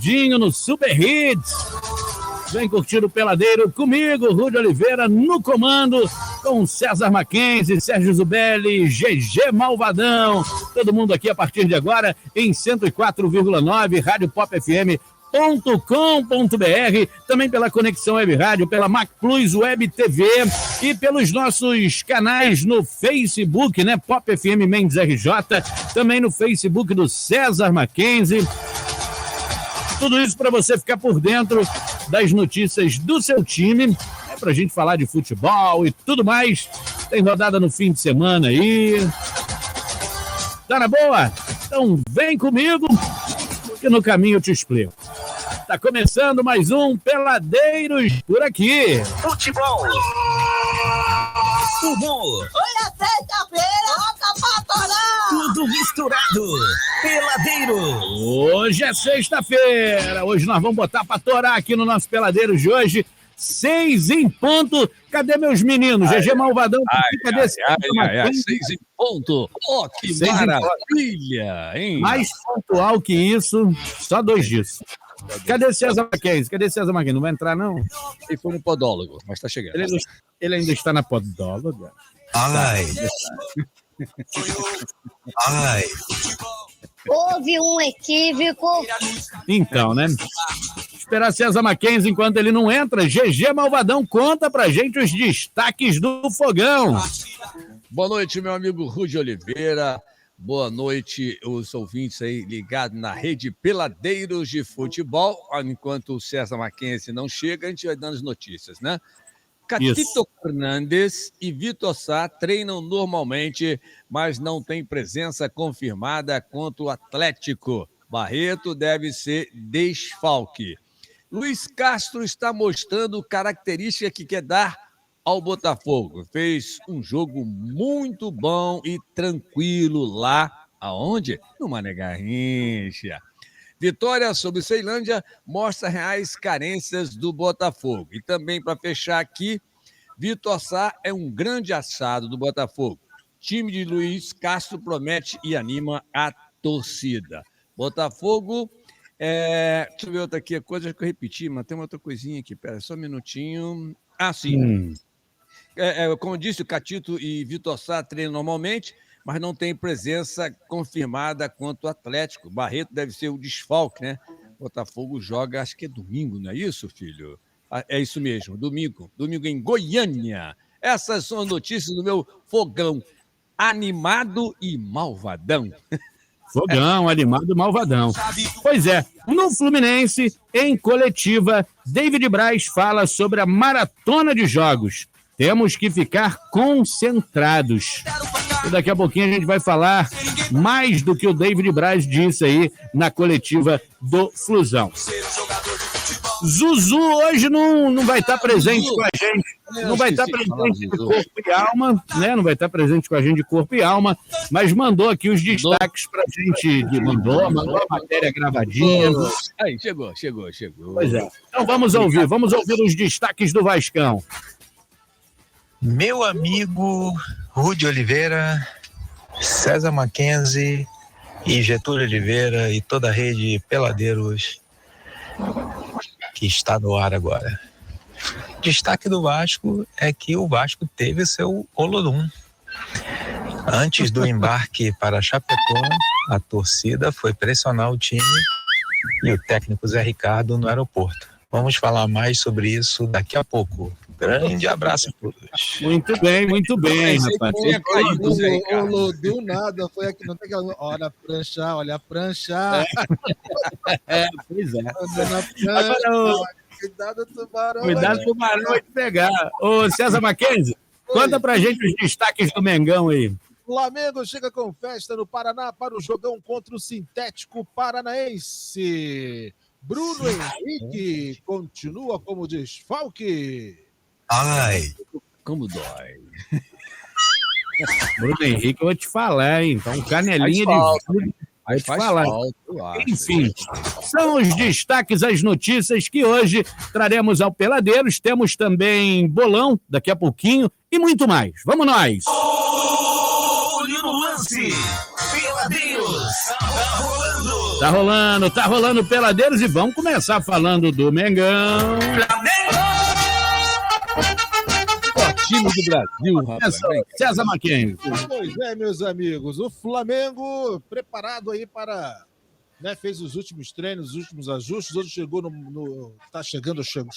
Dinho no Super Hits. Vem curtir o Peladeiro comigo, Rudy Oliveira, no comando, com César Mackenzie, Sérgio Zubelli, GG Malvadão. Todo mundo aqui a partir de agora em 104,9, Rádio Pop FM. .com.br, também pela Conexão Web Rádio, pela Mac Plus Web TV e pelos nossos canais no Facebook, né? Pop FM Mendes RJ, também no Facebook do César Mackenzie. Tudo isso para você ficar por dentro das notícias do seu time, pra gente falar de futebol e tudo mais. Tem rodada no fim de semana aí. Tá na boa? Então vem comigo, que no caminho eu te explico. Tá começando mais um Peladeiros por aqui. Futebol. Humor. Hoje é sexta-feira, volta pra torar. Tudo misturado. Peladeiro. Hoje é sexta-feira. Hoje nós vamos botar pra torar aqui no nosso Peladeiros de hoje. 6 em ponto. Cadê meus meninos? GG Malvadão. Cadê esse? 6 em ponto. Oh, que maravilha, hein? Mais pontual que isso, só 2 dias. Cadê César Mackenzie? Não vai entrar, não? Ele foi no podólogo, mas tá chegando. Ele ainda está na podóloga. Ai. Houve um equívoco. Então, né? Esperar César Mackenzie enquanto ele não entra. GG Malvadão, conta pra gente os destaques do Fogão. Boa noite, meu amigo Rudy Oliveira. Boa noite, os ouvintes aí ligados na rede Peladeiros de Futebol. Enquanto o César Mackenzie não chega, a gente vai dando as notícias, né? Catito Fernandes e Vitor Sá treinam normalmente, mas não tem presença confirmada contra o Atlético. Barreto deve ser desfalque. Luiz Castro está mostrando característica que quer dar ao Botafogo. Fez um jogo muito bom e tranquilo lá. Aonde? No Mané Garrincha. Vitória sobre Ceilândia mostra reais carências do Botafogo. E também, para fechar aqui, Vitor Sá é um grande achado do Botafogo. Time de Luiz Castro promete e anima a torcida. Botafogo, deixa eu ver outra aqui, coisa que eu repeti, mas tem uma outra coisinha aqui, pera, só um minutinho. Ah, sim. Como eu disse, o Catito e Vitor Sá treinam normalmente, mas não tem presença confirmada quanto ao Atlético. Barreto deve ser o desfalque, né? Botafogo joga, acho que é domingo, não é isso, filho? É isso mesmo, domingo em Goiânia. Essas são as notícias do meu Fogão animado e malvadão. Fogão, animado e malvadão. Pois é, no Fluminense, em coletiva, David Braz fala sobre a maratona de jogos. Temos que ficar concentrados. E daqui a pouquinho a gente vai falar mais do que o David Braz disse aí na coletiva do Flusão. Zuzu hoje não vai estar presente com a gente. Não vai estar presente de corpo e alma, né? Não vai estar presente com a gente de corpo e alma, mas mandou aqui os destaques pra gente. Mandou a matéria gravadinha. Aí, chegou. Pois é. Então vamos ouvir os destaques do Vascão. Meu amigo Rudy Oliveira, César Mackenzie e Getúlio Oliveira e toda a rede Peladeiros que está no ar agora. Destaque do Vasco é que o Vasco teve seu Olodum. Antes do embarque para Chapecó, a torcida foi pressionar o time e o técnico Zé Ricardo no aeroporto. Vamos falar mais sobre isso daqui a pouco. Grande abraço a todos. Muito bem, rapaz. Do nada, foi aqui, não tem aquela... Olha a prancha. Pois é. Agora, cuidado, tubarão. Cuidado, tubarão vai te pegar. Ô, César Mackenzie, conta pra gente os destaques do Mengão aí. Flamengo chega com festa no Paraná para o jogão contra o Sintético Paranaense. Bruno Henrique continua como desfalque. Ai. Como dói. Bruno Henrique, eu vou te falar, hein? Então, canelinha de... Vai te falar. Enfim, são os destaques, as notícias que hoje traremos ao Peladeiros. Temos também bolão, daqui a pouquinho, e muito mais. Vamos nós! Olho no lance! Peladeiros! Tá rolando! Tá rolando Peladeiros e vamos começar falando do Mengão. Time do Brasil, rapaz. César Mackenzie. Pois é, meus amigos, o Flamengo preparado aí para... Né, fez os últimos treinos, os últimos ajustes. Hoje chegou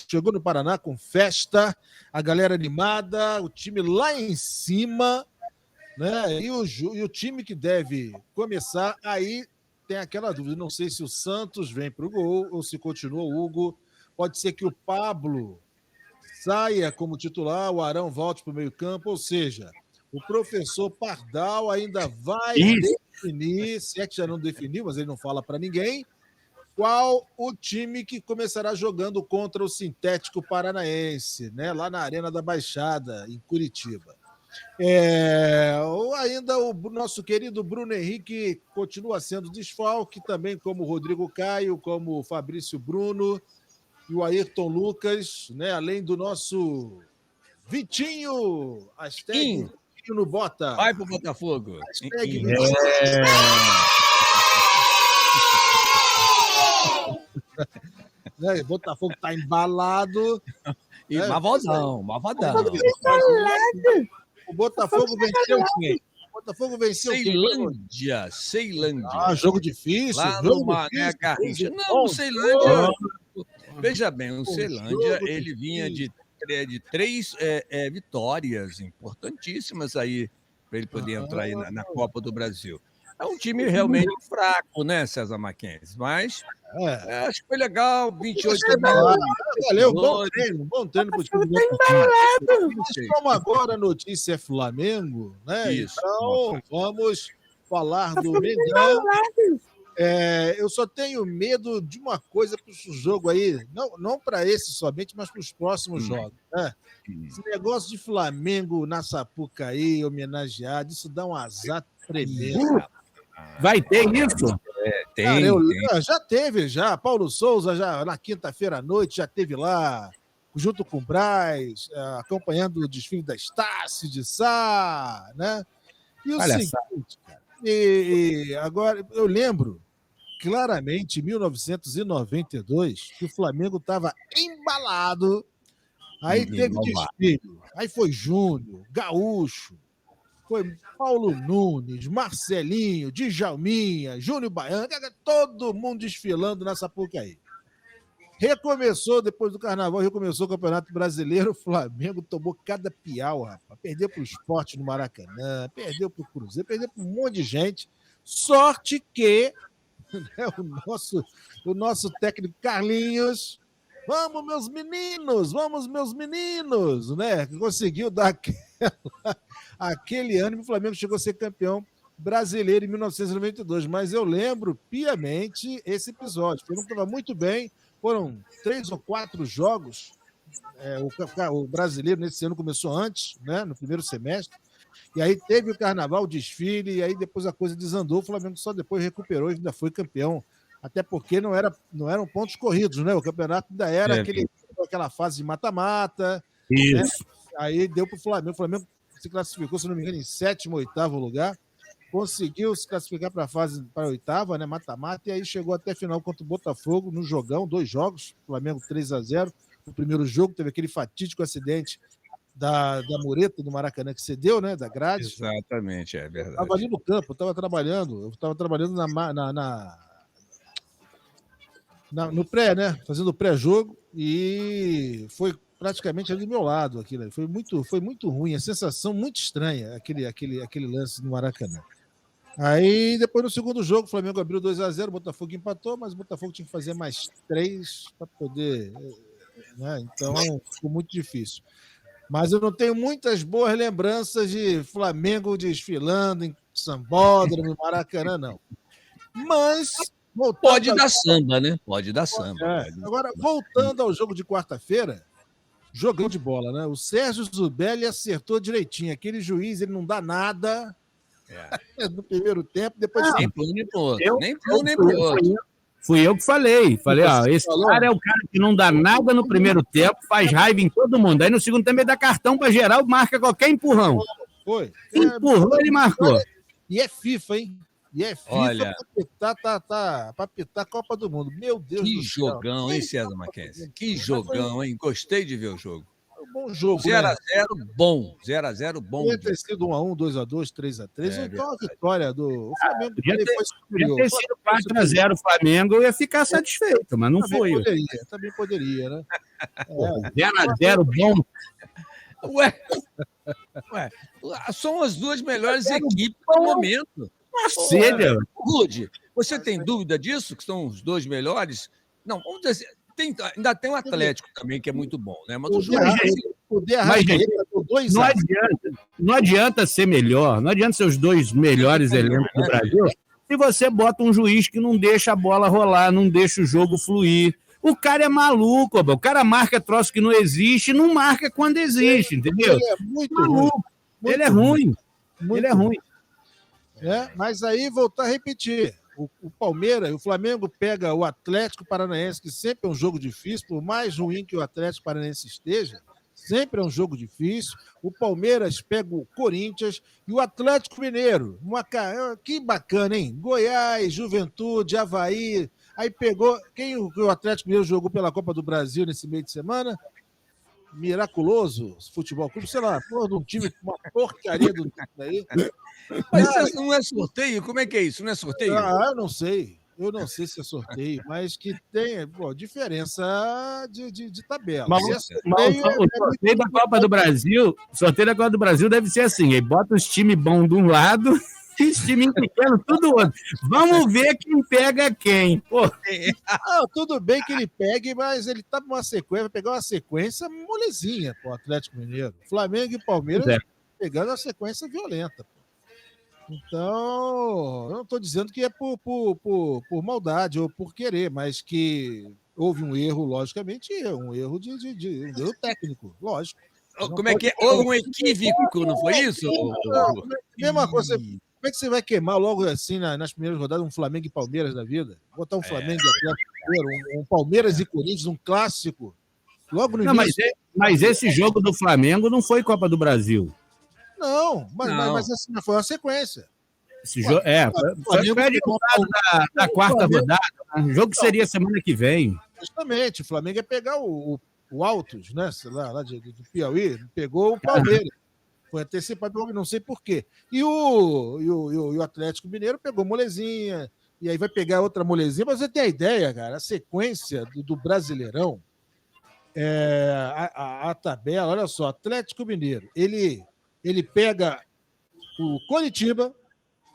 chegou no Paraná com festa, a galera animada, o time lá em cima, né? E o time que deve começar, aí tem aquela dúvida. Não sei se o Santos vem para o gol ou se continua o Hugo. Pode ser que o Pablo saia como titular, o Arão volte para o meio-campo, ou seja, o professor Pardal ainda vai definir, se é que já não definiu, mas ele não fala para ninguém, qual o time que começará jogando contra o Sintético Paranaense, né, lá na Arena da Baixada, em Curitiba. Ou ainda o nosso querido Bruno Henrique continua sendo desfalque, também como o Rodrigo Caio, como o Fabrício Bruno e o Ayrton Lucas, né, além do nosso Vitinho, hashtag no Bota. Vai pro Botafogo. Botafogo tá embalado. E malvadão. O Botafogo venceu quem? O Botafogo venceu Ceilândia. Jogo difícil. Lá no Mané Garrincha. Não, o Ceilândia... Veja bem, o Ceilândia, ele vinha de 3 vitórias importantíssimas aí para ele poder entrar aí na Copa do Brasil. É um time realmente fraco, né, César Mackenzie? Mas acho que foi legal, 28 valeu, bom treino para o time do Como agora a notícia é Flamengo, né? Isso. Então vamos falar do Mengão. Eu só tenho medo de uma coisa para o jogo aí, não para esse somente, mas para os próximos jogos. Né? Esse negócio de Flamengo na Sapucaí, homenageado, isso dá um azar tremendo. Vai ter isso? Tem. Cara, já teve, já. Paulo Souza, já na quinta-feira à noite, já teve lá, junto com o Braz, acompanhando o desfile da Estácio de Sá, né? E o seguinte, cara, e agora eu lembro claramente, em 1992, que o Flamengo estava embalado, aí teve desfile, aí foi Júnior, Gaúcho, foi Paulo Nunes, Marcelinho, Djalminha, Júnior Baiano, todo mundo desfilando na Sapucaí. Recomeçou, depois do Carnaval, recomeçou o Campeonato Brasileiro, o Flamengo tomou cada piau, rapaz. Perdeu para o Sport no Maracanã, perdeu para o Cruzeiro, perdeu para um monte de gente. Sorte que o nosso técnico Carlinhos, vamos meus meninos, né? Conseguiu dar aquele ânimo, o Flamengo chegou a ser campeão brasileiro em 1992, mas eu lembro piamente esse episódio. O Flamengo estava muito bem, foram 3 ou 4 jogos, o brasileiro nesse ano começou antes, né? No primeiro semestre, e aí teve o Carnaval, o desfile, e aí depois a coisa desandou, o Flamengo só depois recuperou e ainda foi campeão, até porque não eram pontos corridos, né? O campeonato ainda era aquela fase de mata-mata. Isso. Né? Aí deu para o Flamengo se classificou, se não me engano, em 7º, 8º lugar, conseguiu se classificar para a fase, para a 8ª, né? Mata-mata, e aí chegou até a final contra o Botafogo, no jogão, 2 jogos, Flamengo 3-0. No primeiro jogo teve aquele fatídico acidente da mureta do Maracanã que cedeu, né? Da grade. Exatamente, é verdade. Estava ali no campo, eu estava trabalhando no pré, né? Fazendo o pré-jogo, e foi praticamente ali do meu lado aquilo. Foi muito ruim, a sensação muito estranha, aquele lance no Maracanã. Aí, depois no segundo jogo, o Flamengo abriu 2-0, o Botafogo empatou, mas o Botafogo tinha que fazer mais 3 para poder, né? Então, ficou muito difícil. Mas eu não tenho muitas boas lembranças de Flamengo desfilando em Sambódromo, no Maracanã, não. Mas... Pode dar samba, né? Pode dar samba. Agora, voltando ao jogo de quarta-feira, jogão de bola, né? O Sérgio Zubelli acertou direitinho. Aquele juiz, ele não dá nada no primeiro tempo, depois... Nem pro nem pro outro. Nem pro outro. Fui eu que falei. Falei, esse cara é o cara que não dá nada no primeiro tempo, faz raiva em todo mundo. Aí no segundo tempo ele dá cartão para geral, marca qualquer empurrão. Foi. Empurrou, ele marcou. E é FIFA, hein? E é FIFA Olha, pra pitar a Copa do Mundo. Meu Deus que do céu. jogão, hein, César Mackenzie? Que jogão, hein? Gostei de ver o jogo. Foi um bom jogo, 0x0 né? bom. 0x0 bom. Podia ter sido 1x1, 2x2, 3x3. Então a vitória do Flamengo Podia foi ter superior. sido 4x0 o Flamengo, eu ia ficar satisfeito, mas não foi. Também poderia, né? 0x0 bom. Ué, são as duas melhores equipes do momento. Cacilha. Rude, você tem dúvida disso, que são os dois melhores? Não, vamos dizer, ainda tem o Atlético também, que é muito bom, né? Mas o jogo não adianta ser melhor, não adianta ser os dois melhores elencos do Brasil se você bota um juiz que não deixa a bola rolar, não deixa o jogo fluir. O cara é maluco, o cara marca troço que não existe, não marca quando existe, entendeu? Ele é muito maluco. ruim. Ele é ruim. Ele é ruim. Mas aí, voltar a repetir, o Palmeiras, o Flamengo pega o Atlético Paranaense, que sempre é um jogo difícil, por mais ruim que o Atlético Paranaense esteja, sempre é um jogo difícil. O Palmeiras pega o Corinthians e o Atlético Mineiro. Que bacana, hein? Goiás, Juventude, Avaí. Aí pegou. Quem o Atlético Mineiro jogou pela Copa do Brasil nesse meio de semana? Miraculoso Futebol Clube, sei lá, de um time com uma porcaria do time aí. Mas não é sorteio? Como é que é isso? Não é sorteio? Eu não sei. Eu não sei se é sorteio, mas que tem diferença de tabela. Mas o sorteio da Copa do Brasil, o sorteio da Copa do Brasil deve ser assim: aí bota os times bons de um lado e os times pequenos tudo do outro. Vamos ver quem pega quem. Pô. Tudo bem que ele pegue, mas ele tá numa sequência, vai pegar uma sequência molezinha pro Atlético Mineiro. Flamengo e Palmeiras pegando uma sequência violenta. Então, eu não estou dizendo que é por maldade ou por querer, mas que houve um erro, logicamente, um erro um erro técnico, lógico. Como é que é? Houve um equívoco, não foi isso? Mesma coisa. Como é que você vai queimar logo assim nas primeiras rodadas um Flamengo e Palmeiras da vida? Botar um Flamengo e Atlético, um Palmeiras e Corinthians, um clássico. Logo no início. Mas esse jogo do Flamengo não foi Copa do Brasil. Não, mas assim, foi uma sequência. Esse jogo, foi adiantado da quarta rodada. Né? O jogo que seria semana que vem. Justamente, o Flamengo ia pegar o Altos, né? Lá do Piauí, pegou o Palmeiras. Foi antecipado, não sei porquê. E o Atlético Mineiro pegou molezinha, e aí vai pegar outra molezinha. Mas você tem a ideia, cara, a sequência do Brasileirão, a tabela, olha só, Atlético Mineiro, ele pega o Coritiba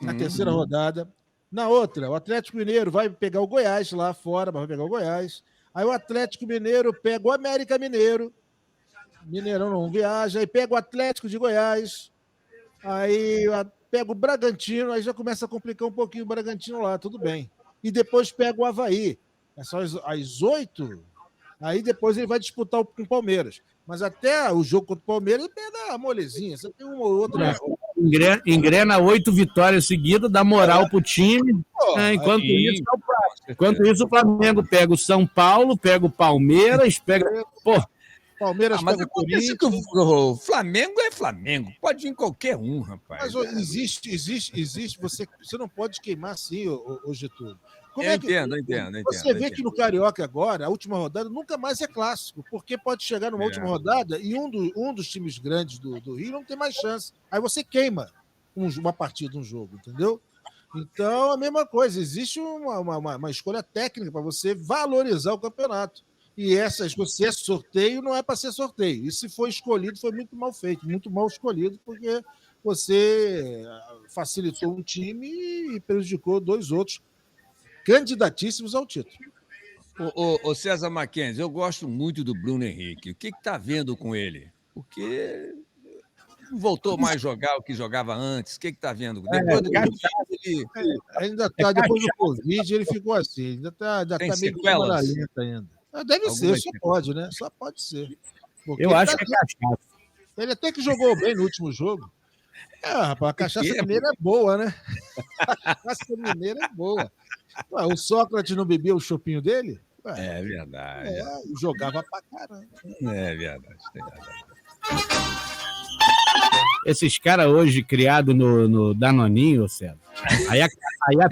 na terceira rodada. Na outra, o Atlético Mineiro vai pegar o Goiás lá fora, vai pegar o Goiás. Aí o Atlético Mineiro pega o América Mineiro. Mineirão não viaja. Aí pega o Atlético de Goiás. Aí pega o Bragantino. Aí já começa a complicar um pouquinho o Bragantino lá, tudo bem. E depois pega o Avaí. É só às 8. Aí depois ele vai disputar com o Palmeiras. Mas até o jogo contra o Palmeiras, ele pega a molezinha. Você tem uma ou outra. Engrena 8 vitórias seguidas, dá moral pro time. Enquanto isso, o Flamengo pega o São Paulo, pega o Palmeiras, pega. Palmeiras mas pega o Corinthians. O Flamengo é Flamengo. Pode vir qualquer um, rapaz. Mas existe. Você não pode queimar assim, ô Getúlio. Eu entendo. Você vê que no Carioca agora, a última rodada nunca mais é clássico, porque pode chegar numa última rodada e um dos times grandes do Rio não tem mais chance. Aí você queima uma partida, um jogo, entendeu? Então, a mesma coisa. Existe uma escolha técnica para você valorizar o campeonato. E se é sorteio, não é para ser sorteio. E se foi escolhido, foi muito mal feito, muito mal escolhido, porque você facilitou um time e prejudicou dois outros candidatíssimos ao título. O César Mackenzie, eu gosto muito do Bruno Henrique. O que está vendo com ele? Porque não voltou mais a jogar o que jogava antes. O que está vendo? Depois do Covid, ainda está, depois do Covid, ele ficou assim. Ainda está meio que câmera lenta ainda. Deve ser, só pode, né? Só pode ser. Porque eu acho que é cachaça. Ele até que jogou bem no último jogo. Rapaz, a cachaça mineira é boa, né? A cachaça mineira é boa. O Sócrates não bebia o chopinho dele? É verdade. Jogava pra caramba. É verdade. Esses caras hoje criados no Danoninho, César, Aí a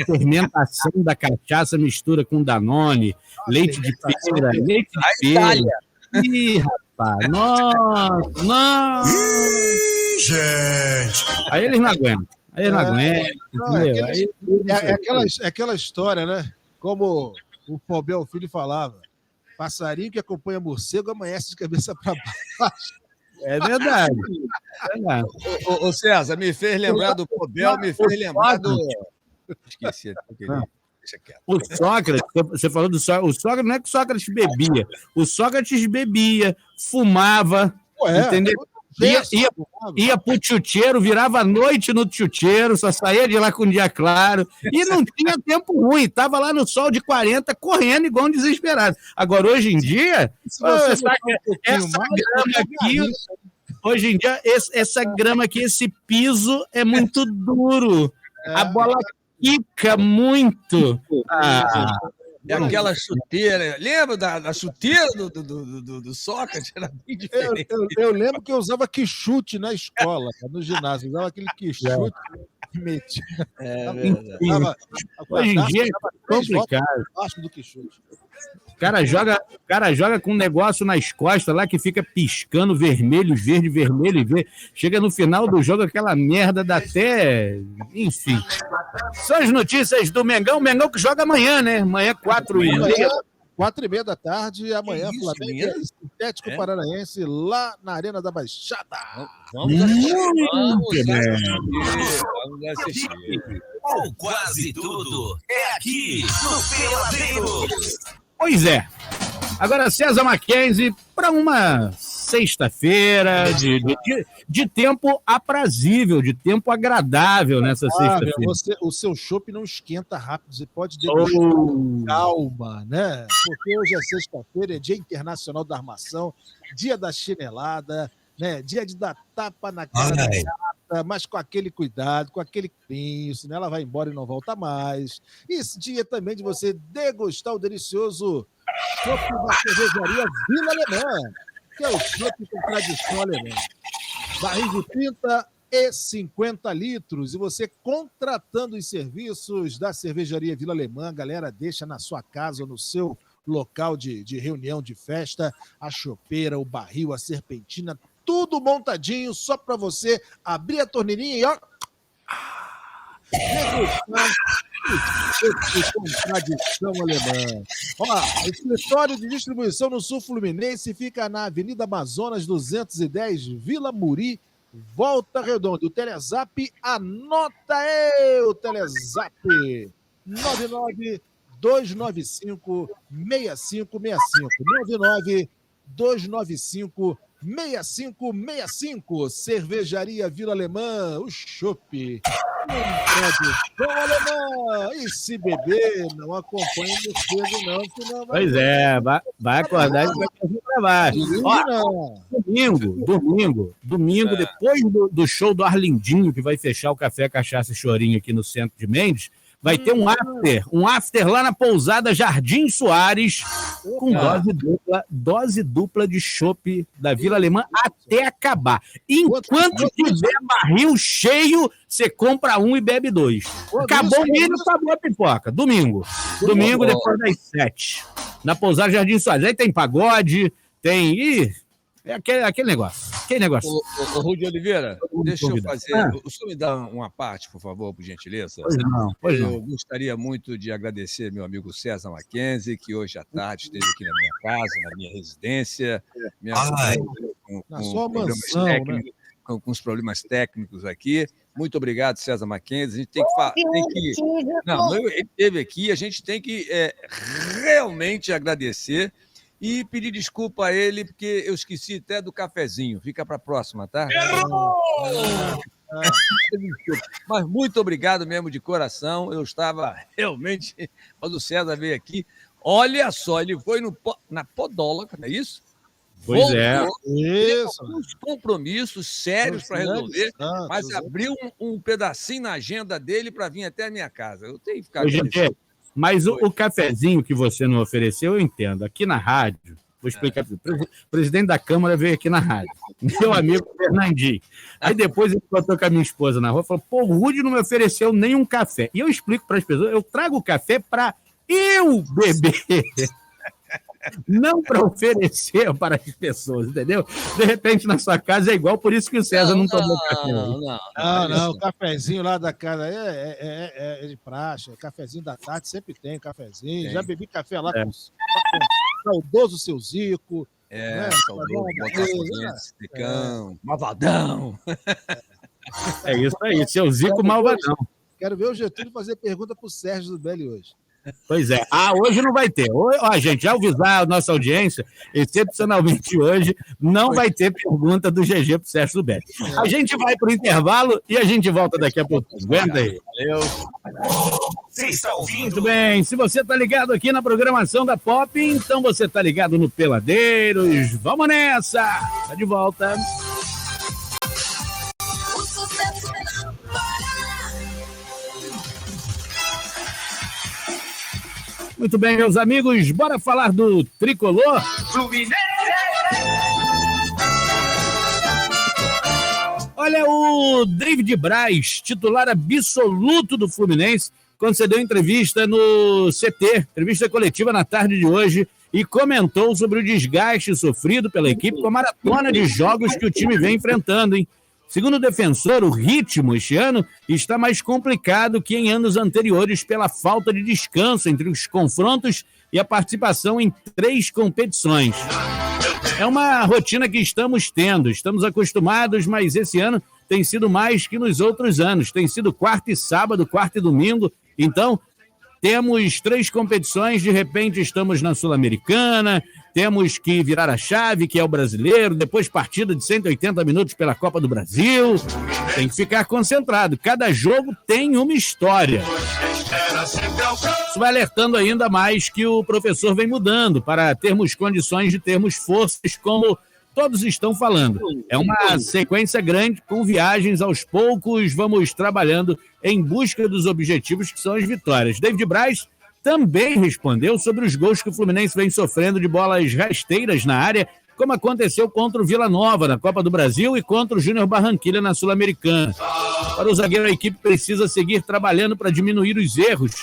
fermentação da cachaça mistura com Danone, leite de pera, leite de pera. Ih, rapaz, nossa. Ih, gente. Aí eles não aguentam. Não, Entendeu? é aquela história, né? Como o Pobel Filho falava, passarinho que acompanha morcego amanhece de cabeça para baixo. É verdade. Ô, César, me fez lembrar do Pobel, me fez lembrar do... Esqueci. Deixa quieto. O Sócrates, você falou do Sócrates, o Sócrates não é que o Sócrates bebia. O Sócrates bebia, fumava, entendeu? Ia pro chuteiro, virava a noite no chuteiro, só saía de lá com o dia claro, e não tinha tempo ruim, tava lá no sol de 40, correndo igual um desesperado. Agora, hoje em dia, você sabe que essa grama aqui, hoje em dia, essa grama aqui, esse piso é muito duro, a bola quica muito. E aquela chuteira, lembra da chuteira do Sócrates? Era bem diferente. Eu lembro que eu usava quichute na escola, no ginásio, usava aquele quichute que metia. Hoje em dia é complicado. Do quichute. O cara joga com um negócio nas costas lá que fica piscando vermelho, verde, vermelho e verde. Chega no final do jogo, aquela merda dá até... Enfim. São as notícias do Mengão. O Mengão que joga amanhã, né? Amanhã, 4h30. 4h30 da tarde, amanhã, Flamengo e Sintético Paranaense, lá na Arena da Baixada. Vamos assistir. Ou quase tudo é aqui no Peladeiro. Pois é. Agora, César Mackenzie, para uma sexta-feira de tempo aprazível, de tempo agradável nessa sexta-feira. O seu chopp não esquenta rápido, você pode degustar com calma, né? Porque hoje é sexta-feira, é Dia Internacional da Armação, Dia da Chinelada, né? Dia de dar tapa na cara da gata, mas com aquele cuidado, com aquele carinho, senão ela vai embora e não volta mais. E esse dia também de você degustar o delicioso chopp da cervejaria Vila Alemã, que é o chopp com tradição alemã. Barris de 30 e 50 litros. E você contratando os serviços da cervejaria Vila Alemã, galera, deixa na sua casa ou no seu local de reunião, de festa, a chopeira, o barril, a serpentina, tudo montadinho, só para você abrir a torneirinha e ó... com tradição alemã. Ó, o escritório de distribuição no Sul Fluminense fica na Avenida Amazonas 210, Vila Muri, Volta Redonda. O Telezap, anota aí o Telezap 99-295-6565 99-295-6565. Cervejaria Vila Alemã, o chopp. Tradição alemã. E se beber, não acompanhe o cedo, não, senão vai... Pois é, vai acordar e vai vir para baixo. Domingo, depois do show do Arlindinho, que vai fechar o Café Cachaça e Chorinho aqui no centro de Mendes, vai ter um after lá na pousada Jardim Soares, com dose dupla de chopp da Vila Alemã até acabar. Enquanto tiver barril cheio, você compra um e bebe dois. Acabou o milho, acabou a pipoca. Domingo depois das 7, na pousada Jardim Soares. Aí tem pagode, tem... É aquele negócio. Ô, Rudy Oliveira, deixa eu fazer... O senhor me dá uma parte, por favor, por gentileza? Pois não. Eu gostaria muito de agradecer meu amigo César Mackenzie, que hoje à tarde esteve aqui na minha casa, na minha residência, me ajudando com os problemas técnicos aqui. Muito obrigado, César Mackenzie. A gente tem que ele esteve aqui, a gente tem que realmente agradecer. E pedir desculpa a ele, porque eu esqueci até do cafezinho. Fica para a próxima, tá? Mas muito obrigado mesmo, de coração. Eu estava realmente... Quando o César veio aqui, olha só, ele foi na Podóloga, não é isso? Pois é. Isso. Uns compromissos sérios para resolver, mas abriu um pedacinho na agenda dele para vir até a minha casa. Eu tenho que ficar... Mas o cafezinho que você não ofereceu, eu entendo. Aqui na rádio, Vou explicar. O presidente da Câmara veio aqui na rádio. Meu amigo Fernandinho. Aí depois ele botou com a minha esposa na rua e falou: pô, o Rudy não me ofereceu nenhum café. E eu explico para as pessoas: eu trago o café para eu beber. Não para oferecer para as pessoas, entendeu? De repente, na sua casa é igual, por isso que o César não tomou café. Não, o cafezinho lá da casa é de praxe. Cafezinho da tarde sempre tem cafezinho. Tem. Já bebi café lá com o saudoso seu Zico. Saudoso, Botafogente, Malvadão. É isso aí, seu Zico Malvadão. Quero ver o Getúlio fazer pergunta pro Sérgio Zubelli hoje. Pois é. Hoje não vai ter. Ó, gente, já avisar a nossa audiência, excepcionalmente hoje, não vai ter pergunta do GG pro Sérgio Zubelli. A gente vai pro intervalo e a gente volta daqui a pouco. Aguenta aí. Valeu. Você está ouvindo? Muito bem. Se você tá ligado aqui na programação da Pop, então você tá ligado no Peladeiros. Vamos nessa! Tá de volta. O sucesso não para. Muito bem, meus amigos, bora falar do Tricolor? Fluminense! Olha, o David Braz, titular absoluto do Fluminense, concedeu entrevista no CT, entrevista coletiva na tarde de hoje, e comentou sobre o desgaste sofrido pela equipe com a maratona de jogos que o time vem enfrentando, hein? Segundo o defensor, o ritmo este ano está mais complicado que em anos anteriores pela falta de descanso entre os confrontos e a participação em 3 competições. É uma rotina que estamos tendo, estamos acostumados, mas esse ano tem sido mais que nos outros anos. Tem sido quarta e sábado, quarta e domingo, então temos 3 competições, de repente estamos na Sul-Americana, temos que virar a chave, que é o Brasileiro, depois partida de 180 minutos pela Copa do Brasil, tem que ficar concentrado, cada jogo tem uma história. Isso vai alertando ainda mais que o professor vem mudando, para termos condições de termos forças, como todos estão falando. É uma sequência grande, com viagens aos poucos, vamos trabalhando em busca dos objetivos que são as vitórias. David Braz também respondeu sobre os gols que o Fluminense vem sofrendo de bolas rasteiras na área, como aconteceu contra o Vila Nova na Copa do Brasil e contra o Júnior Barranquilla na Sul-Americana. Para o zagueiro, a equipe precisa seguir trabalhando para diminuir os erros.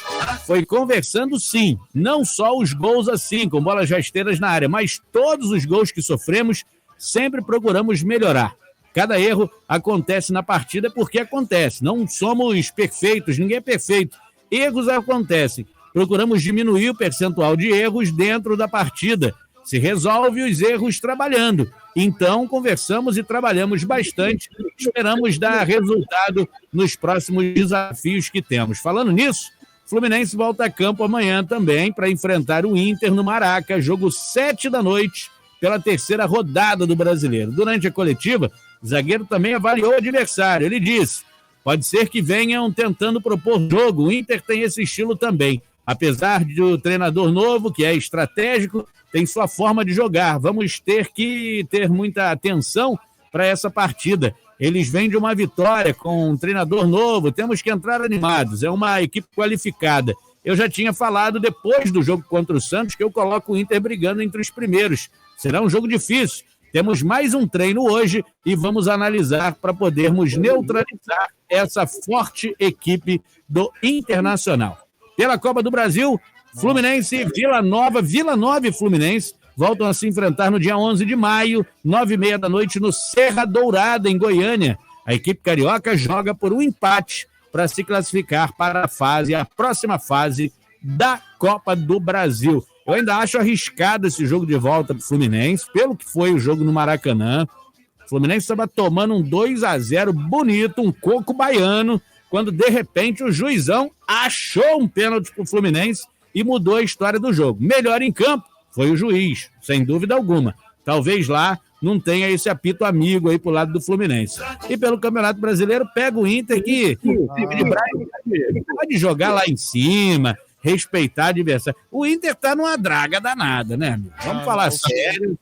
Foi conversando, sim, não só os gols assim, com bolas rasteiras na área, mas todos os gols que sofremos, sempre procuramos melhorar. Cada erro acontece na partida porque acontece. Não somos perfeitos, ninguém é perfeito. Erros acontecem. Procuramos diminuir o percentual de erros dentro da partida. Se resolve os erros trabalhando. Então, conversamos e trabalhamos bastante. Esperamos dar resultado nos próximos desafios que temos. Falando nisso, Fluminense volta a campo amanhã também para enfrentar o Inter no Maraca, jogo 7h, pela 3ª rodada do Brasileiro. Durante a coletiva, o zagueiro também avaliou o adversário. Ele disse: pode ser que venham tentando propor jogo. O Inter tem esse estilo também. Apesar do treinador novo, que é estratégico, tem sua forma de jogar. Vamos ter que ter muita atenção para essa partida. Eles vêm de uma vitória com um treinador novo, temos que entrar animados. É uma equipe qualificada. Eu já tinha falado depois do jogo contra o Santos que eu coloco o Inter brigando entre os primeiros. Será um jogo difícil. Temos mais um treino hoje e vamos analisar para podermos neutralizar essa forte equipe do Internacional. Pela Copa do Brasil, Fluminense e Vila Nova e Fluminense voltam a se enfrentar no dia 11 de maio, 21h30 no Serra Dourada, em Goiânia. A equipe carioca joga por um empate para se classificar para a próxima fase da Copa do Brasil. Eu ainda acho arriscado esse jogo de volta para o Fluminense, pelo que foi o jogo no Maracanã. O Fluminense estava tomando um 2-0 bonito, um coco baiano, quando de repente o juizão achou um pênalti para o Fluminense e mudou a história do jogo. Melhor em campo foi o juiz, sem dúvida alguma. Talvez lá não tenha esse apito amigo aí pro lado do Fluminense. E pelo Campeonato Brasileiro, pega o Inter que pode jogar lá em cima, respeitar a adversário. O Inter tá numa draga danada, né, amigo? Vamos falar sério.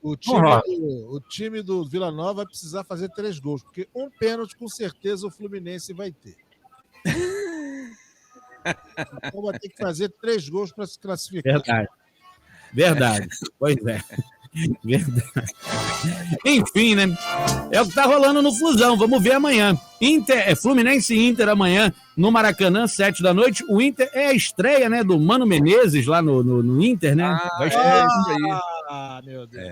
O time do Vila Nova vai precisar fazer 3 gols, porque um pênalti com certeza o Fluminense vai ter. Então vai ter que fazer 3 gols para se classificar. Verdade. Verdade. Pois é. Verdade. Enfim, né? É o que tá rolando no Flusão. Vamos ver amanhã. Fluminense e Inter amanhã no Maracanã, 7 da noite. O Inter é a estreia, né, do Mano Menezes lá no Inter, né? Vai estrear isso aí. Ah, meu Deus.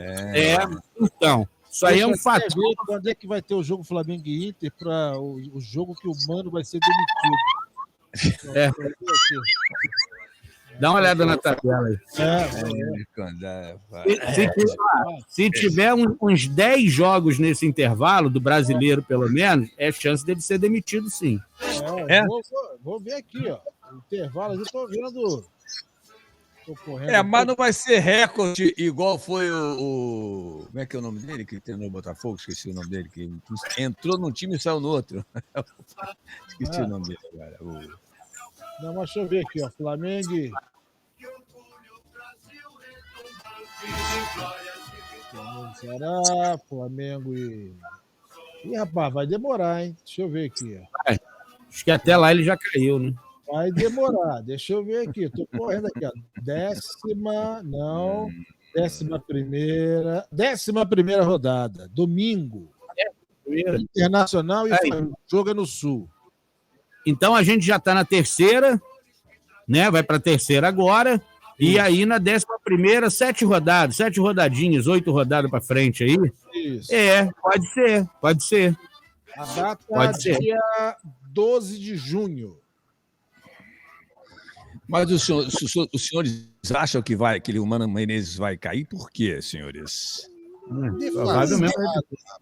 Então, isso aí é um Deixa eu fato. até ver quando é que vai ter o jogo Flamengo e Inter para o jogo que o Mano vai ser demitido. É. Dá uma olhada na tabela aí. Se tiver uns 10 jogos nesse intervalo, do brasileiro pelo menos, é chance dele ser demitido, sim. Vou ver aqui, ó. O intervalo, eu tô vendo. Tô correndo. Mas não vai ser recorde igual foi o. Como é que é o nome dele que tem no Botafogo? Esqueci o nome dele, que entrou num time e saiu no outro. Esqueci o nome dele agora. Não, mas deixa eu ver aqui, ó. Flamengo e... Será? Flamengo e... Ih, rapaz, vai demorar, hein? Deixa eu ver aqui, ó. Acho que até lá ele já caiu, né? Vai demorar. Deixa eu ver aqui. Tô correndo aqui, ó. 11ª rodada. Domingo. Internacional e Flamengo. Joga no Sul. Então a gente já está na terceira, né? Vai para a terceira agora. E aí na 11ª, 7 rodadas, 7 rodadinhas, 8 rodadas para frente aí. Isso. Pode ser. A data Pode ser. dia 12 de junho. Mas os senhores acham que o Mano Menezes vai cair? Por quê, senhores? Provavelmente.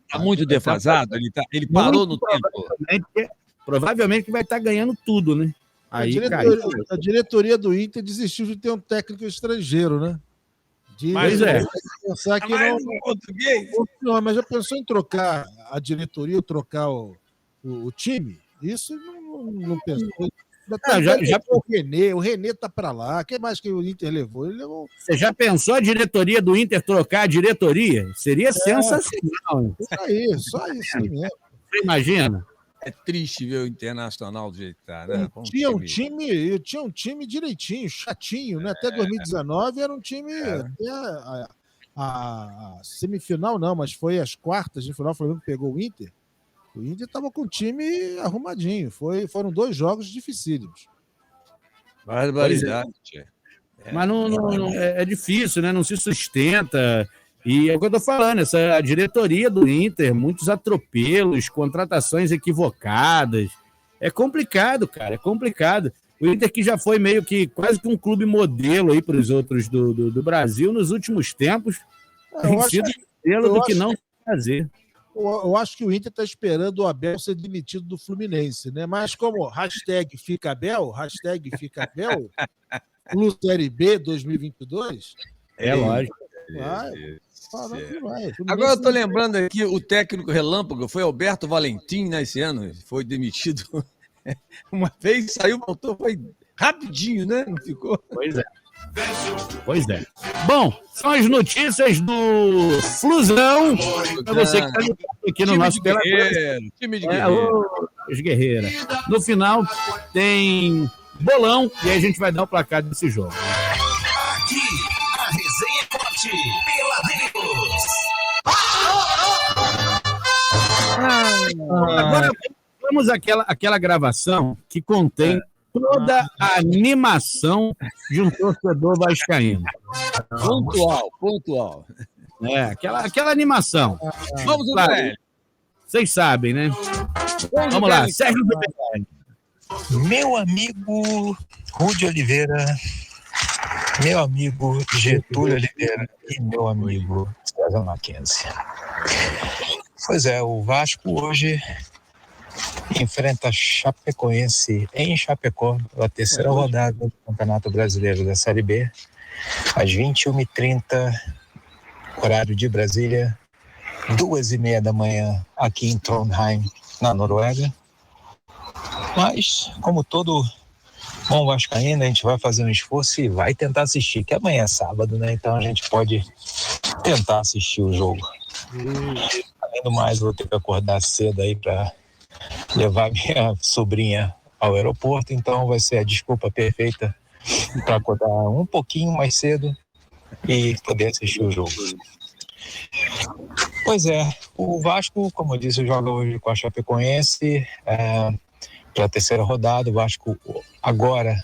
Está muito defasado? Ele parou no tempo? Provavelmente vai estar ganhando tudo, né? Aí A diretoria do Inter desistiu de ter um técnico estrangeiro, né? Mas pensar que não, mas já pensou em trocar a diretoria, trocar o time? Isso não pensou. Já o René tá para lá. Quem mais que o Inter levou? Ele levou. Você já pensou a diretoria do Inter trocar a diretoria? Seria sensacional. Só isso mesmo. Você imagina? É triste ver o Internacional do jeito que tá, né? Tinha um time direitinho, chatinho, né? Até 2019 era um time. Até a semifinal não, mas foi as quartas de final, o Flamengo pegou o Inter. O Inter estava com o time arrumadinho. Foram 2 jogos dificílimos. Barbaridade. Mas não, é difícil, né? Não se sustenta. E é o que eu tô falando, a diretoria do Inter, muitos atropelos, contratações equivocadas. É complicado, cara, é complicado. O Inter que já foi meio que quase que um clube modelo aí para os outros do Brasil nos últimos tempos, tem sido modelo do que não fazer. Eu acho que o Inter está esperando o Abel ser demitido do Fluminense, né? Mas como #fica Abel, Flu Série B 2022... Lógico. Vai. Agora eu estou lembrando aqui, o técnico relâmpago foi Alberto Valentim, né, esse ano, foi demitido uma vez, saiu, voltou, foi rapidinho, né? Não ficou? Pois é. Bom, são as notícias do Flusão. Para você que está ligado aqui no nosso time de guerreiro. Os Guerreira. No final tem bolão e aí a gente vai dar o placar desse jogo. Aqui, a resenha é forte, Peladeiros. Agora vamos àquela gravação que contém toda a animação de um torcedor vascaíno. Pontual. Aquela animação. Vamos lá. Velho. Vocês sabem, né? Vamos lá, Sérgio Zubelli. Meu amigo Rudy Oliveira, meu amigo Getúlio Oliveira e meu amigo César Mackenzie. Pois é, o Vasco hoje enfrenta Chapecoense em Chapecó, pela terceira rodada do Campeonato Brasileiro da Série B, às 21h30, horário de Brasília, 2h30 da manhã aqui em Trondheim, na Noruega. Mas, como todo bom vascaíno, a gente vai fazer um esforço e vai tentar assistir, que amanhã é sábado, né? Então a gente pode tentar assistir o jogo. Além do mais, vou ter que acordar cedo aí para levar minha sobrinha ao aeroporto, então vai ser a desculpa perfeita para acordar um pouquinho mais cedo e poder assistir o jogo. Pois é, o Vasco, como eu disse, joga hoje com a Chapecoense pela terceira rodada. O Vasco agora,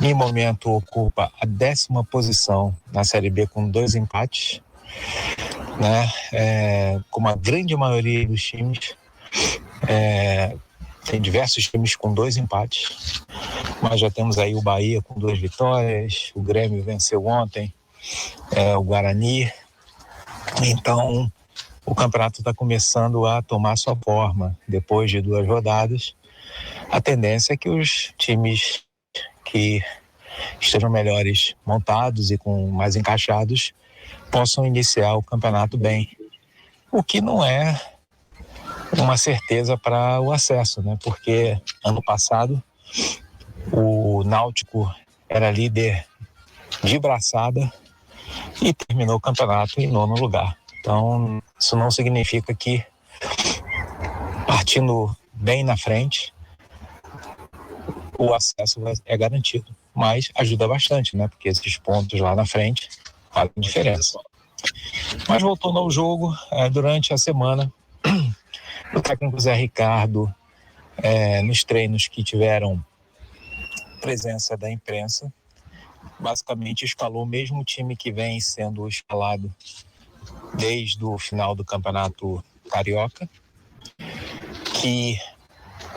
em momento, ocupa a 10ª posição na Série B com 2 empates, né? Como a grande maioria dos times, tem diversos times com 2 empates, mas já temos aí o Bahia com 2 vitórias, o Grêmio venceu ontem, o Guarani. Então, o campeonato está começando a tomar sua forma. Depois de 2 rodadas, a tendência é que os times que estejam melhores montados e com mais encaixados possam iniciar o campeonato bem. O que não é uma certeza para o acesso, né? Porque ano passado o Náutico era líder de braçada e terminou o campeonato em 9º lugar. Então, isso não significa que, partindo bem na frente, o acesso é garantido. Mas ajuda bastante, né? Porque esses pontos lá na frente fazem diferença. Mas voltando ao jogo, durante a semana, o técnico Zé Ricardo, nos treinos que tiveram presença da imprensa, basicamente escalou o mesmo time que vem sendo escalado desde o final do Campeonato Carioca, que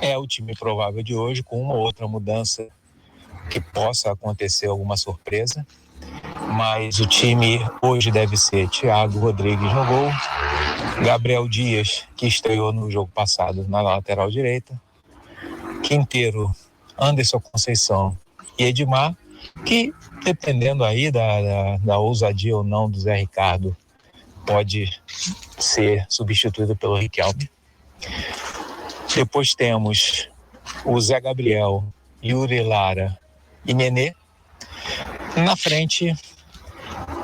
é o time provável de hoje, com uma ou outra mudança que possa acontecer, alguma surpresa. Mas o time hoje deve ser Thiago Rodrigues no gol, Gabriel Dias, que estreou no jogo passado na lateral direita, Quinteiro, Anderson Conceição e Edmar, que, dependendo aí da ousadia ou não do Zé Ricardo, pode ser substituído pelo Riquelme. Depois temos o Zé Gabriel, Yuri Lara e Nenê. Na frente,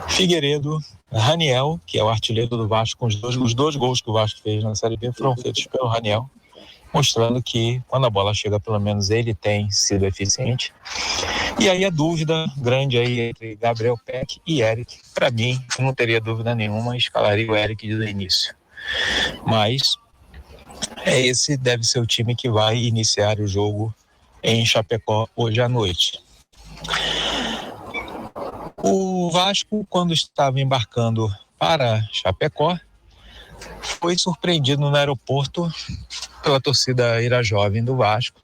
Figueiredo, Raniel, que é o artilheiro do Vasco, com os dois gols que o Vasco fez na Série B foram feitos pelo Raniel, mostrando que quando a bola chega, pelo menos ele tem sido eficiente. E aí a dúvida grande aí entre Gabriel Peck e Eric. Para mim, eu não teria dúvida nenhuma, escalaria o Eric desde o início. Mas esse deve ser o time que vai iniciar o jogo em Chapecó hoje à noite. O Vasco, quando estava embarcando para Chapecó, foi surpreendido no aeroporto pela torcida Ira Jovem do Vasco,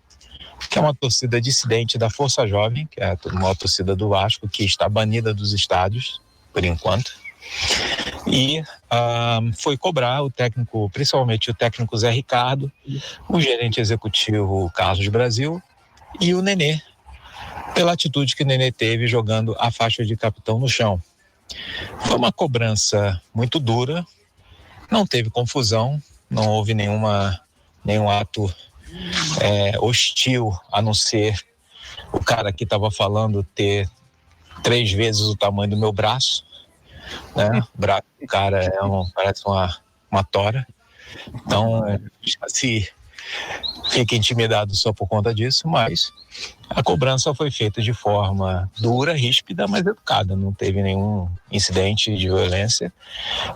que é uma torcida dissidente da Força Jovem, que é uma torcida do Vasco que está banida dos estádios, por enquanto, e foi cobrar o técnico, principalmente o técnico Zé Ricardo, o gerente executivo Carlos Brasil e o Nenê, pela atitude que o Nenê teve jogando a faixa de capitão no chão. Foi uma cobrança muito dura, não teve confusão, não houve nenhum ato hostil, a não ser o cara que estava falando ter 3 vezes o tamanho do meu braço, né? O braço do cara parece uma tora, então se fica intimidado só por conta disso, mas a cobrança foi feita de forma dura, ríspida, mas educada, não teve nenhum incidente de violência.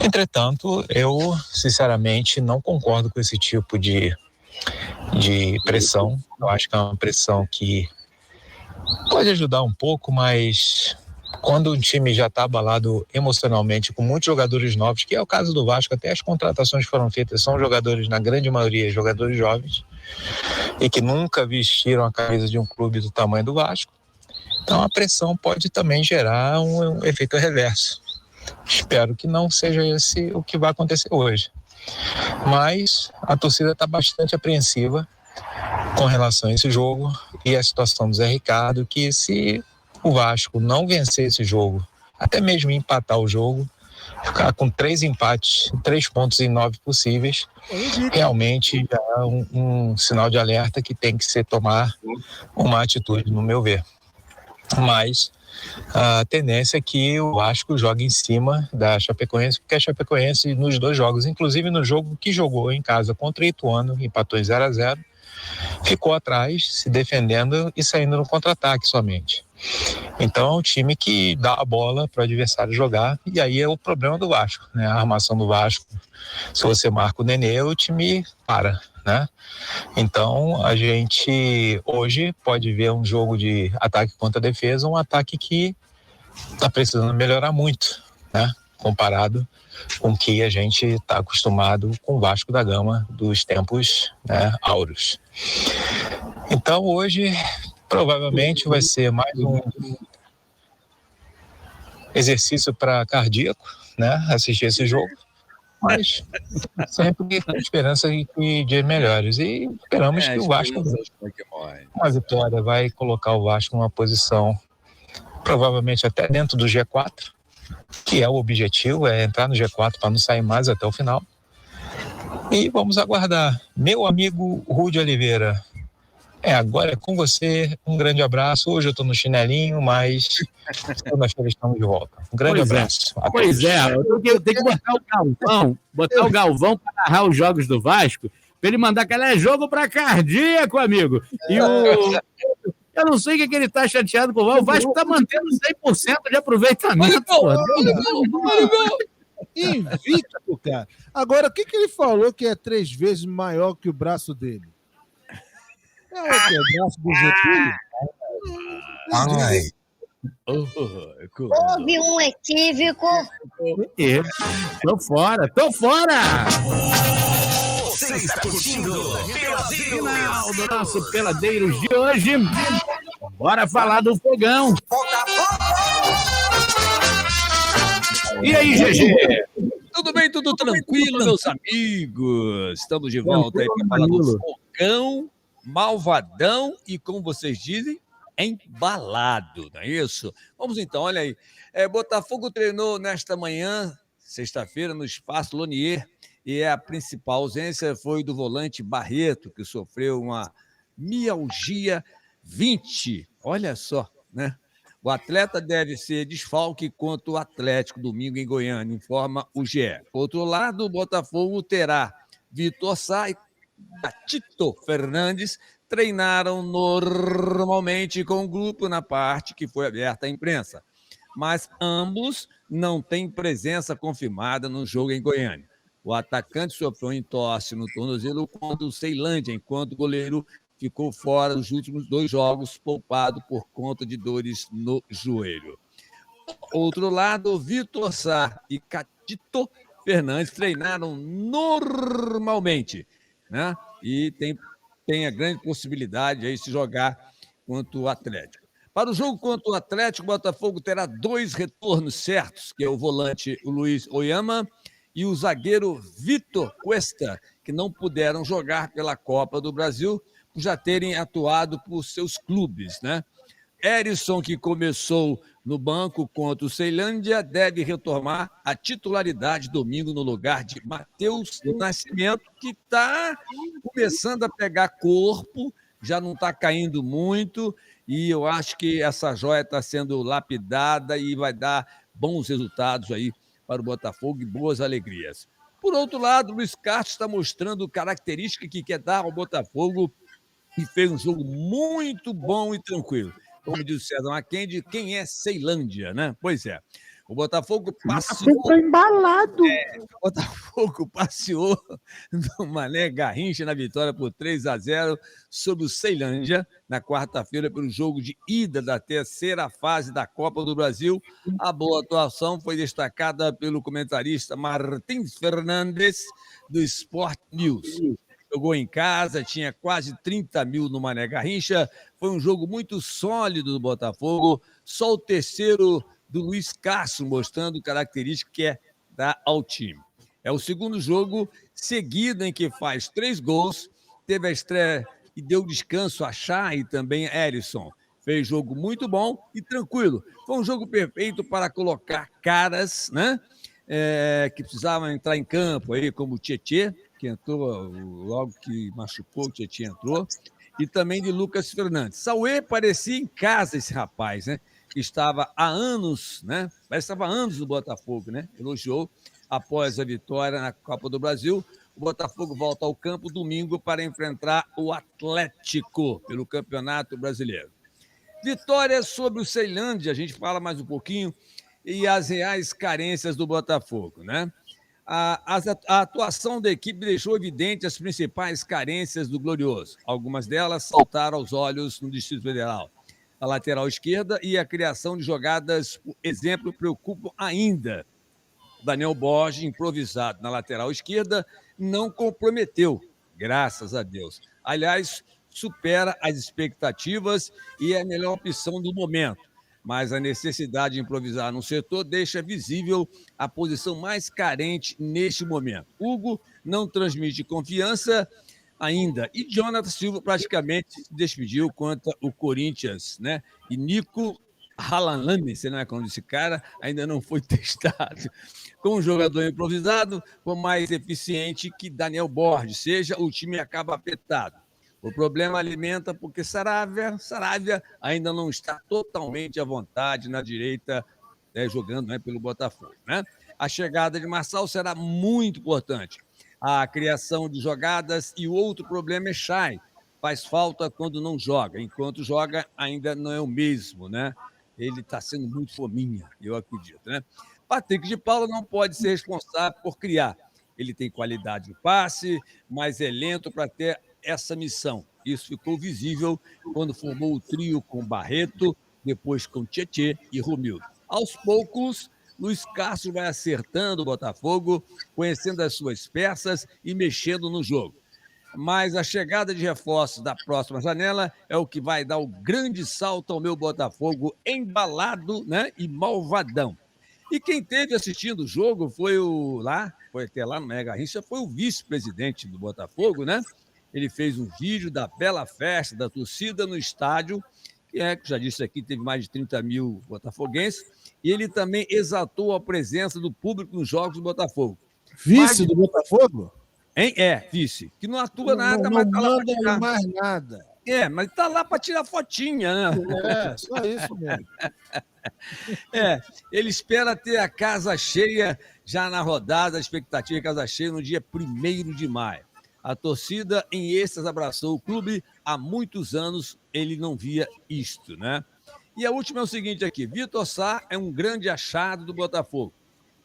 Entretanto, eu sinceramente não concordo com esse tipo de pressão. Eu acho que é uma pressão que pode ajudar um pouco, mas quando um time já está abalado emocionalmente, com muitos jogadores novos, que é o caso do Vasco, até as contratações que foram feitas são jogadores, na grande maioria, jogadores jovens, e que nunca vestiram a camisa de um clube do tamanho do Vasco. Então a pressão pode também gerar um efeito reverso. Espero que não seja esse o que vai acontecer hoje. Mas a torcida está bastante apreensiva com relação a esse jogo e a situação do Zé Ricardo, que se o Vasco não vencer esse jogo, até mesmo empatar o jogo, ficar com 3 empates, 3 pontos em 9 possíveis, realmente é um sinal de alerta que tem que ser tomar uma atitude, no meu ver. Mas a tendência é que o Vasco jogue em cima da Chapecoense, porque a Chapecoense nos 2 jogos, inclusive no jogo que jogou em casa contra o Ituano, empatou em 0-0, ficou atrás, se defendendo e saindo no contra-ataque somente. Então é um time que dá a bola para o adversário jogar, e aí é o problema do Vasco, né? A armação do Vasco, se você marca o Nenê, o time para, né? Então a gente hoje pode ver um jogo de ataque contra defesa, um ataque que está precisando melhorar muito, né? Comparado com o que a gente está acostumado com o Vasco da Gama dos tempos, né, áureos. Então hoje provavelmente vai ser mais um exercício para cardíaco, né? Assistir esse jogo, mas sempre com esperança de melhores. E esperamos que o Vasco, uma vitória, vai colocar o Vasco numa posição provavelmente até dentro do G4, que é o objetivo, é entrar no G4 para não sair mais até o final. E vamos aguardar. Meu amigo Rudy Oliveira, agora é com você. Um grande abraço. Hoje eu estou no chinelinho, mas segunda-feira estamos de volta. Um grande abraço. Pois é, eu tenho que botar o Galvão para narrar os jogos do Vasco, para ele mandar que ela é jogo para cardíaco, amigo. E eu não sei o que ele está chateado com o Vasco está mantendo 100% de aproveitamento. Invicto, cara. Agora, o que ele falou que é 3 vezes maior que o braço dele? É o braço do Getúlio? Houve um equívoco. Tô fora! Você está curtindo Peladeiros. Final do nosso Peladeiros de hoje. Bora falar do fogão. E aí, GG? Tudo bem, tudo tranquilo, meus amigos? Estamos de volta aí para falar do fogão, malvadão e, como vocês dizem, embalado, não é isso? Vamos então, olha aí. Botafogo treinou nesta manhã, sexta-feira, no Espaço Lonier, e a principal ausência foi do volante Barreto, que sofreu uma mialgia 20. Olha só, né? O atleta deve ser desfalque contra o Atlético domingo em Goiânia, informa o GE. Por outro lado, o Botafogo terá Vitor Sá e Tito Fernandes treinaram normalmente com o grupo na parte que foi aberta à imprensa, mas ambos não têm presença confirmada no jogo em Goiânia. O atacante sofreu entorse no tornozelo contra o Ceilândia, enquanto o goleiro ficou fora dos últimos 2 jogos, poupado por conta de dores no joelho. Outro lado, Vitor Sá e Catito Fernandes treinaram normalmente, né? E tem a grande possibilidade de se jogar contra o Atlético. Para o jogo contra o Atlético, o Botafogo terá 2 retornos certos, que é o volante o Luiz Oyama e o zagueiro Vitor Cuesta, que não puderam jogar pela Copa do Brasil, por já terem atuado por seus clubes, né? Erisson, que começou no banco contra o Ceilândia, deve retomar a titularidade domingo no lugar de Matheus Nascimento, que está começando a pegar corpo, já não está caindo muito, e eu acho que essa joia está sendo lapidada e vai dar bons resultados aí para o Botafogo e boas alegrias. Por outro lado, o Luiz Castro está mostrando característica que quer dar ao Botafogo e fez um jogo muito bom e tranquilo. Como diz o César Mackenzie, quem é Ceilândia, né? Pois é. O Botafogo passeou... embalado. O Botafogo passeou no Mané Garrincha na vitória por 3-0 sobre o Ceilândia na quarta-feira pelo jogo de ida da terceira fase da Copa do Brasil. A boa atuação foi destacada pelo comentarista Martins Fernandes do Sport News. Jogou em casa, tinha quase 30 mil no Mané Garrincha. Foi um jogo muito sólido do Botafogo. Só o terceiro do Luiz Castro, mostrando característica que é dar ao time. É o segundo jogo seguido em que faz 3 gols. Teve a estreia e deu descanso a Chá e também a Erisson. Fez jogo muito bom e tranquilo. Foi um jogo perfeito para colocar caras, né? Que precisavam entrar em campo, aí, como o Tietê, que entrou logo que machucou, o Tietê entrou, e também de Lucas Fernandes. Sauê parecia em casa esse rapaz, né? Que estava há anos, né? Parece que estava há anos no Botafogo, né? Elogiou após a vitória na Copa do Brasil. O Botafogo volta ao campo domingo para enfrentar o Atlético pelo Campeonato Brasileiro. Vitória sobre o Ceilândia, a gente fala mais um pouquinho, e as reais carências do Botafogo, né? A atuação da equipe deixou evidente as principais carências do Glorioso. Algumas delas saltaram aos olhos no Distrito Federal. A lateral esquerda e a criação de jogadas, por exemplo, preocupam ainda. Daniel Borges, improvisado na lateral esquerda, não comprometeu, graças a Deus. Aliás, supera as expectativas e é a melhor opção do momento. Mas a necessidade de improvisar no setor deixa visível a posição mais carente neste momento. Hugo não transmite confiança ainda. E Jonathan Silva praticamente se despediu contra o Corinthians, né? E Nico Halalanes, você não é como esse cara, ainda não foi testado. Com um jogador improvisado, por mais eficiente que Daniel Borges seja, o time acaba afetado. O problema alimenta porque Saravia ainda não está totalmente à vontade na direita, jogando, né, pelo Botafogo, né? A chegada de Marçal será muito importante. A criação de jogadas e o outro problema é Chay. Faz falta quando não joga. Enquanto joga, ainda não é o mesmo, né? Ele está sendo muito fominha, eu acredito, né? Patrick de Paula não pode ser responsável por criar. Ele tem qualidade de passe, mas é lento para ter essa missão. Isso ficou visível quando formou o trio com Barreto, depois com Tietê e Romildo. Aos poucos, Luiz Castro vai acertando o Botafogo, conhecendo as suas peças e mexendo no jogo. Mas a chegada de reforços da próxima janela é o que vai dar o grande salto ao meu Botafogo embalado, né, e malvadão. E quem esteve assistindo o jogo foi foi até lá no Mega Garrincha, foi o vice-presidente do Botafogo, né? Ele fez um vídeo da bela festa da torcida no estádio, que já disse aqui, teve mais de 30 mil botafoguenses, e ele também exaltou a presença do público nos jogos do Botafogo. Vice do Botafogo? Hein? Vice. Que não atua nada, mas tá lá não para tirar. manda mais nada. Mas tá lá para tirar fotinha, né? Só isso mesmo. Ele espera ter a casa cheia já na rodada, a expectativa de casa cheia no dia 1º de maio. A torcida em êxtase abraçou o clube. Há muitos anos ele não via isto, né? E a última é o seguinte aqui. Vitor Sá é um grande achado do Botafogo.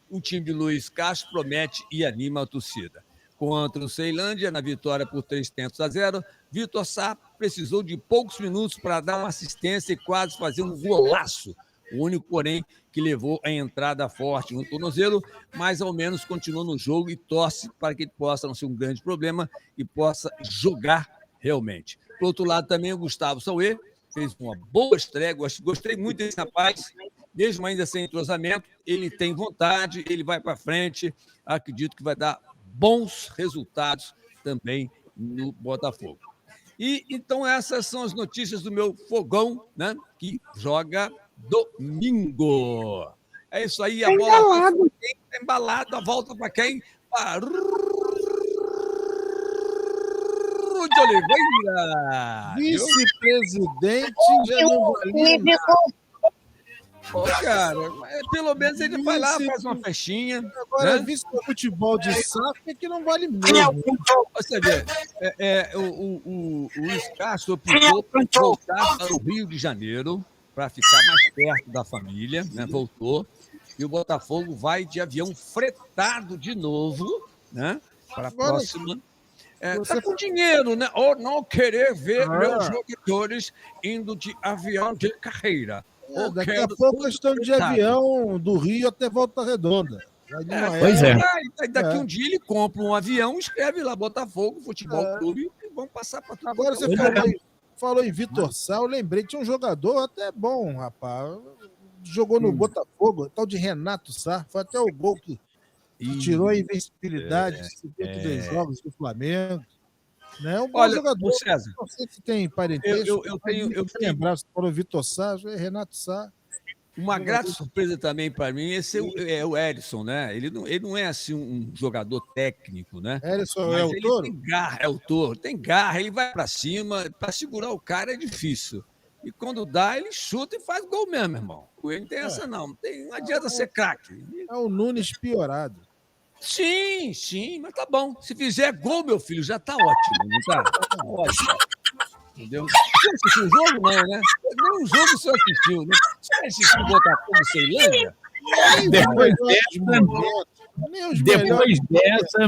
O time de Luiz Castro promete e anima a torcida. Contra o Ceilândia, na vitória por 3-0, Vitor Sá precisou de poucos minutos para dar uma assistência e quase fazer um golaço. O único, porém, que levou a entrada forte no tornozelo, mas ao menos continuou no jogo e torce para que ele possa não ser um grande problema e possa jogar realmente. Por outro lado, também o Gustavo Sauê fez uma boa estreia, gostei muito desse rapaz, mesmo ainda sem entrosamento, ele tem vontade, ele vai para frente, acredito que vai dar bons resultados também no Botafogo. E então essas são as notícias do meu fogão, né, que joga domingo. É isso aí, a bola tá embalado, a volta para quem? Para de Oliveira. Vice-presidente já não valia nada. Cara, pelo menos ele vai lá, faz uma festinha. Agora, né? vice-futebol de saco é que não vale mesmo. Você vê, o Luiz Castro optou por voltar para o Rio de Janeiro para ficar mais perto da família, né? Voltou. E o Botafogo vai de avião fretado de novo, né? Para a próxima. Tá com dinheiro, né? Ou não querer ver meus jogadores indo de avião de carreira. Daqui a pouco estão de avião do Rio até Volta Redonda. Pois é. Daqui um dia ele compra um avião, escreve lá Botafogo, Futebol Clube e vão passar para tudo. Agora você falou em Vitor Sá, eu lembrei, tinha um jogador até bom, rapaz. Jogou no Botafogo, tal de Renato Sá. Foi até o gol que tirou a invencibilidade de 52 jogos do Flamengo. Né? Um bom jogador. César, não sei se tem parentesco. Eu tenho lembrar, você falou Vitor Sá, Renato Sá. Uma grata surpresa também para mim é o Erisson, né? Ele não é assim um jogador técnico, né? Erisson é o Touro? Tem garra, é o Touro, tem garra, ele vai para cima, para segurar o cara é difícil. E quando dá, ele chuta e faz gol mesmo, irmão. Ele não tem essa, não. Não adianta ser craque. É o Nunes piorado. Sim, mas tá bom. Se fizer gol, meu filho, já tá ótimo, não tá? Tá ótimo. Entendeu? Você assistiu o jogo, não, né? Nem o jogo você assistiu, né? Você assistiu o Botafogo Ceilândia? Depois dessa,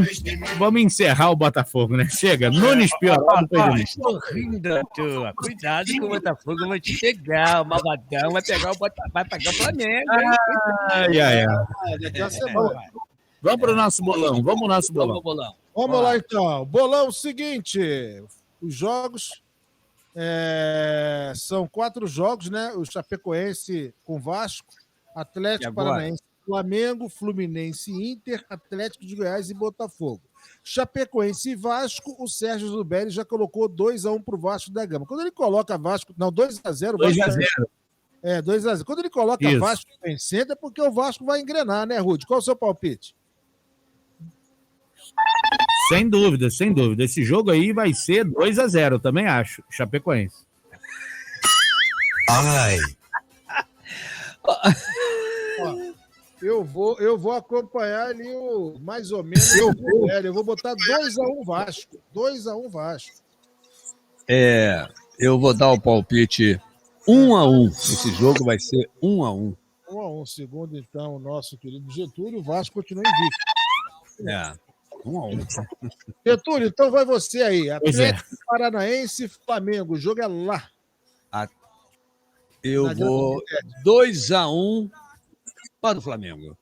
vamos encerrar o Botafogo, né? Chega, Nunes piorado foi Estou rindo, tua. Cuidado que o Botafogo vai te pegar. O malvadão vai pegar o Flamengo. Hein? Ai. Daqui a semana. Vamos pro nosso bolão, vamos pro nosso bolão. Vamos, bolão. Vamos lá, então. Bolão seguinte. Os jogos são 4 jogos, né? O Chapecoense com Vasco, Atlético Paranaense, Flamengo, Fluminense, Inter, Atlético de Goiás e Botafogo. Chapecoense e Vasco, o Sérgio Zubelli já colocou 2-1 pro Vasco da Gama. Quando ele coloca Vasco... Não, 2-0. 2-0. 2-0. Quando ele coloca Vasco vencendo é porque o Vasco vai engrenar, né, Rude? Qual é o seu palpite? Sem dúvida, sem dúvida. Esse jogo aí vai ser 2-0, também acho. Chapecoense. Ai. Eu vou acompanhar ali mais ou menos. Eu vou botar 2-1 Vasco. 2-1 Vasco. Eu vou dar o palpite 1-1. Esse jogo vai ser 1-1. 1-1. Segundo, então, o nosso querido Getúlio, o Vasco continua invicto. 1-1. Getúlio, então vai você aí. Atlético Paranaense e Flamengo. O jogo é lá. Eu vou 2-1 para o Flamengo.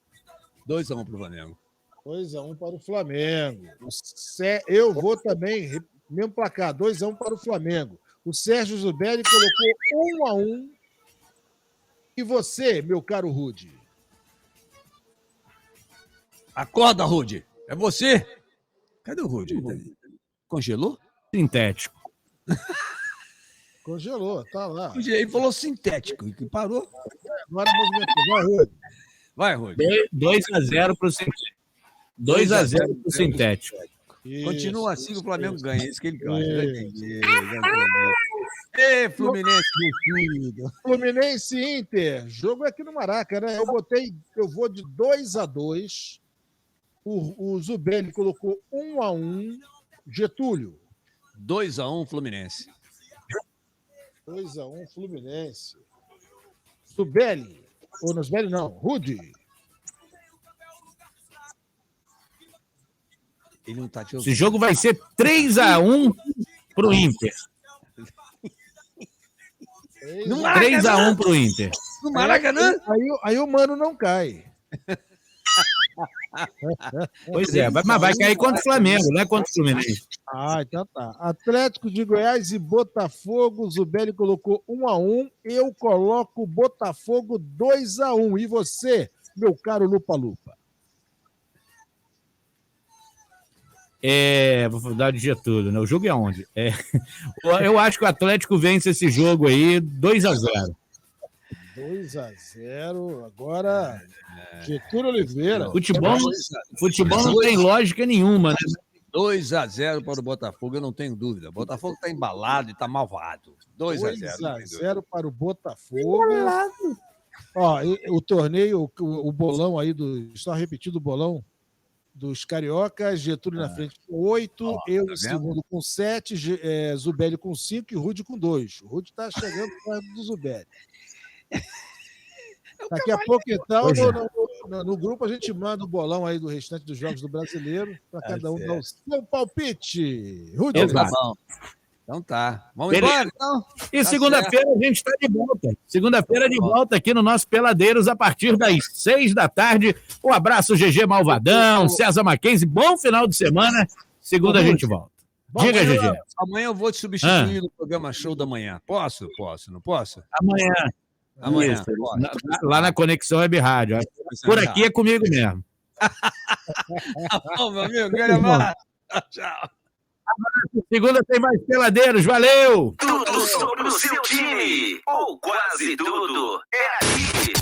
2-1 para o Flamengo. 2-1 para o Flamengo. Eu vou também, mesmo placar, 2-1 para o Flamengo. O Sérgio Zubelli colocou 1-1. E você, meu caro Rude? Acorda, Rude. É você? Cadê o Rude? Congelou? Sintético. Congelou, tá lá. Ele falou sintético e parou. Agora movimentou. Vai, Rude. Vai, Rude. 2-0 pro sintético. 2-0 pro sintético. Isso. Continua assim que o Flamengo ganha. Isso que ele gosta. Já entendi. Ei, Fluminense, meu filho. Fluminense e Inter. Jogo aqui no Maraca, né? Eu vou de 2-2. O Zubelli colocou 1-1. Getúlio. 2-1 Fluminense. 2-1 Fluminense. Zubelli. Ou no Zubelli, não. Rude. Ele não tá te Esse jogo vai ser 3-1 pro Inter. 3-1 pro Inter. No Maracanã? Aí o mano não cai. Pois é, mas vai cair contra o Flamengo, não é contra o Fluminense. Então tá. Atlético de Goiás e Botafogo. Zubelli colocou 1-1. Eu coloco Botafogo 2-1. E você, meu caro Lupa Lupa? Vou dar de Getúlio, né? O jogo é onde? Eu acho que o Atlético vence esse jogo aí 2-0. 2-0. Agora, Getúlio Oliveira. Futebol não tem lógica nenhuma, né? 2-0 para o Botafogo, eu não tenho dúvida. O Botafogo está embalado e está malvado. 2-0. 2-0 para o Botafogo. Ó, o torneio, o bolão aí só repetindo o bolão dos cariocas, Getúlio na frente com 8, eu em segundo com 7, Zubelli com 5 e Rude com 2. O Rude está chegando perto do Zubelli. Daqui a pouco, então, no grupo a gente manda o bolão aí do restante dos jogos do Brasileiro, para cada um dar o seu palpite. Rude, Exato. Então tá. Vamos embora, então? E segunda-feira a gente está de volta. Segunda-feira de volta aqui no nosso Peladeiros a partir das 6 da tarde. Um abraço, GG Malvadão, César Mackenzie. Bom final de semana. Segunda a gente volta. Diga, GG. Amanhã eu vou te substituir no programa Show da Manhã. Posso? Não posso? Amanhã. Isso, lá na Conexão Web Rádio. Por aqui é comigo mesmo. Tá bom, meu amigo. Grande abraço. Tchau. Segunda tem mais Peladeiros. Valeu! Tudo sobre o seu time, ou quase tudo, é aqui.